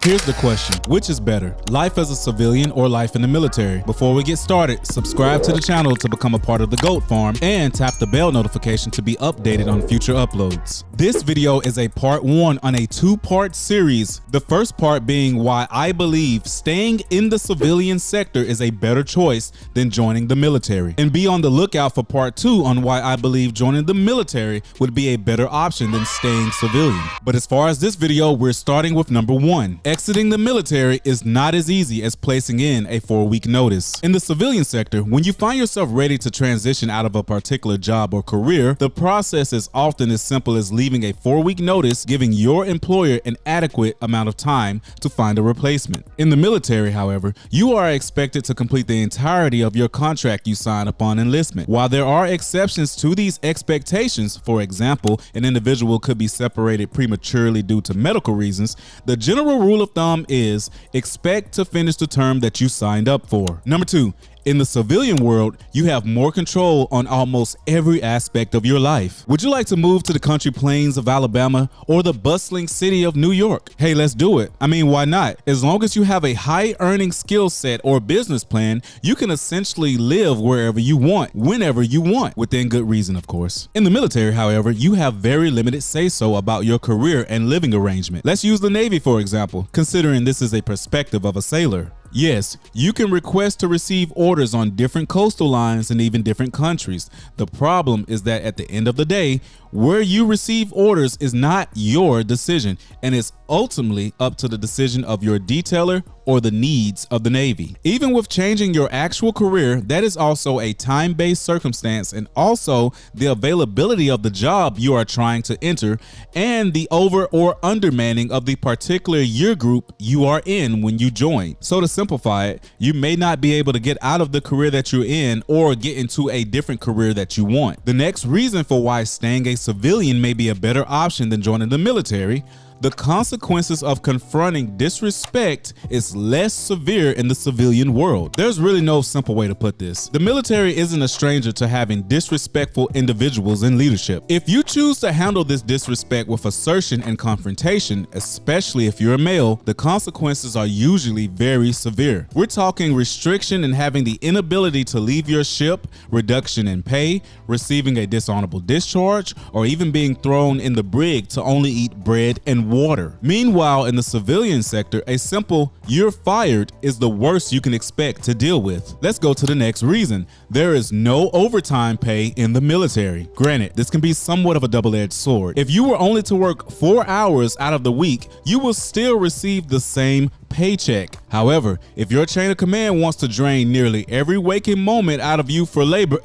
Here's the question, which is better, life as a civilian or life in the military? Before we get started, subscribe to the channel to become a part of the Goat Farm and tap the bell notification to be updated on future uploads. This video is a part 1 on a 2-part series, the first part being why I believe staying in the civilian sector is a better choice than joining the military. And be on the lookout for part 2 on why I believe joining the military would be a better option than staying civilian. But as far as this video, we're starting with number 1. Exiting the military is not as easy as placing in a 4-week notice. In the civilian sector, when you find yourself ready to transition out of a particular job or career, the process is often as simple as leaving a 4-week notice, giving your employer an adequate amount of time to find a replacement. In the military, however, you are expected to complete the entirety of your contract you sign upon enlistment. While there are exceptions to these expectations, for example, an individual could be separated prematurely due to medical reasons, the general rule of thumb is expect to finish the term that you signed up for. Number 2. In the civilian world, you have more control on almost every aspect of your life. Would you like to move to the country plains of Alabama or the bustling city of New York? Hey, let's do it. I mean, why not? As long as you have a high earning skill set or business plan, you can essentially live wherever you want, whenever you want, within good reason, of course. In the military, however, you have very limited say-so about your career and living arrangement. Let's use the Navy, for example, considering this is a perspective of a sailor. Yes, you can request to receive orders on different coastal lines and even different countries. The problem is that at the end of the day, where you receive orders is not your decision, and it's ultimately up to the decision of your detailer or the needs of the Navy. Even with changing your actual career, that is also a time-based circumstance, and also the availability of the job you are trying to enter and the over or undermanning of the particular year group you are in when you join. So to simplify it, you may not be able to get out of the career that you're in or get into a different career that you want. The next reason for why staying a civilian may be a better option than joining the military: the consequences of confronting disrespect is less severe in the civilian world. There's really no simple way to put this. The military isn't a stranger to having disrespectful individuals in leadership. If you choose to handle this disrespect with assertion and confrontation, especially if you're a male, the consequences are usually very severe. We're talking restriction and having the inability to leave your ship, reduction in pay, receiving a dishonorable discharge, or even being thrown in the brig to only eat bread and water. Meanwhile, in the civilian sector, a simple "you're fired" is the worst you can expect to deal with. Let's go to the next reason. There is no overtime pay in the military. Granted, this can be somewhat of a double-edged sword. If you were only to work 4 hours out of the week, you will still receive the same paycheck. However, if your chain of command wants to drain nearly every waking moment out of you for labor,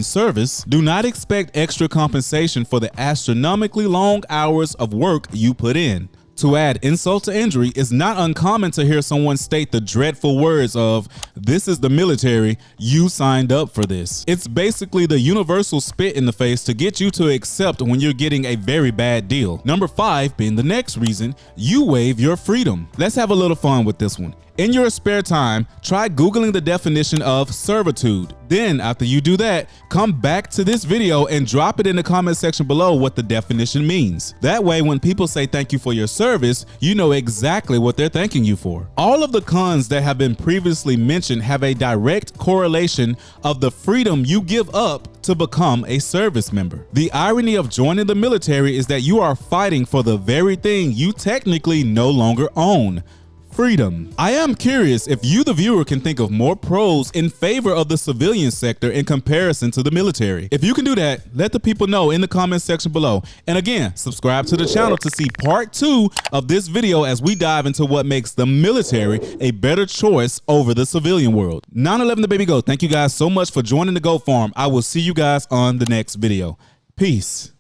service, do not expect extra compensation for the astronomically long hours of work you put in. To add insult to injury, it's not uncommon to hear someone state the dreadful words of, "This is the military, you signed up for this." It's basically the universal spit in the face to get you to accept when you're getting a very bad deal. Number 5 being the next reason, you waive your freedom. Let's have a little fun with this one. In your spare time, try Googling the definition of servitude. Then, after you do that, come back to this video and drop it in the comment section below what the definition means. That way, when people say thank you for your service, you know exactly what they're thanking you for. All of the cons that have been previously mentioned have a direct correlation of the freedom you give up to become a service member. The irony of joining the military is that you are fighting for the very thing you technically no longer own: freedom. I am curious if you, the viewer, can think of more pros in favor of the civilian sector in comparison to the military. If you can do that, let the people know in the comment section below. And again, subscribe to the channel to see part 2 of this video as we dive into what makes the military a better choice over the civilian world. 9/11 the Baby Goat, thank you guys so much for joining the Goat Farm. I will see you guys on the next video. Peace.